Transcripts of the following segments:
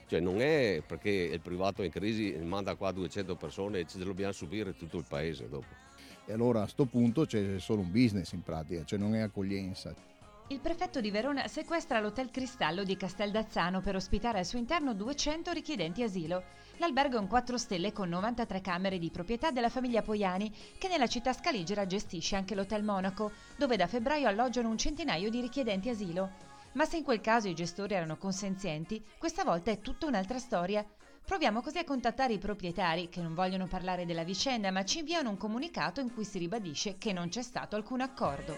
Cioè non è perché il privato è in crisi manda qua 200 persone e ce lo dobbiamo subire tutto il paese dopo. E allora a sto punto c'è solo un business in pratica, cioè non è accoglienza. Il prefetto di Verona sequestra l'Hotel Cristallo di Casteldazzano per ospitare al suo interno 200 richiedenti asilo. L'albergo è un 4 stelle con 93 camere di proprietà della famiglia Poiani, che nella città scaligera gestisce anche l'Hotel Monaco, dove da febbraio alloggiano un centinaio di richiedenti asilo. Ma se in quel caso i gestori erano consenzienti, questa volta è tutta un'altra storia. Proviamo così a contattare i proprietari, che non vogliono parlare della vicenda, ma ci inviano un comunicato in cui si ribadisce che non c'è stato alcun accordo.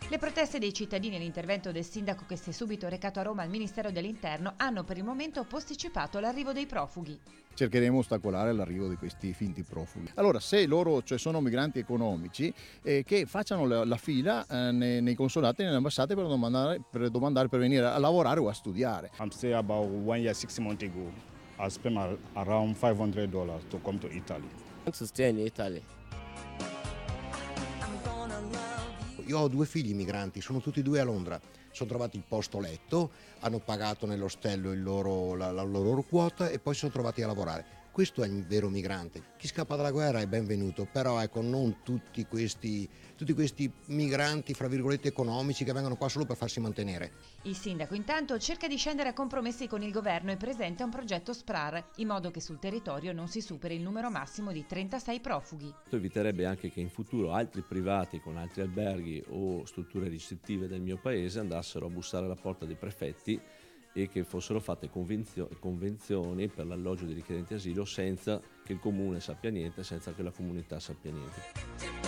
Le proteste dei cittadini e l'intervento del sindaco, che si è subito recato a Roma al Ministero dell'Interno, hanno per il momento posticipato l'arrivo dei profughi. Cercheremo di ostacolare l'arrivo di questi finti profughi. Allora, se loro sono migranti economici, che facciano la fila nei consolati e nelle ambasciate per venire a lavorare o a studiare. I'm still about 1 year, 6 months ago. I spent around $500 to come to Italy. To stay in Italy. Io ho 2 figli migranti, sono tutti e 2 a Londra. Sono trovati il posto letto, hanno pagato nell'ostello la loro quota e poi sono trovati a lavorare. Questo è il vero migrante. Chi scappa dalla guerra è benvenuto, però ecco, non tutti questi migranti, fra virgolette, economici che vengono qua solo per farsi mantenere. Il sindaco intanto cerca di scendere a compromessi con il governo e presenta un progetto SPRAR, in modo che sul territorio non si superi il numero massimo di 36 profughi. Questo eviterebbe anche che in futuro altri privati con altri alberghi o strutture ricettive del mio paese andassero a bussare alla porta dei prefetti e che fossero fatte convenzioni per l'alloggio dei richiedenti asilo senza che il comune sappia niente, senza che la comunità sappia niente.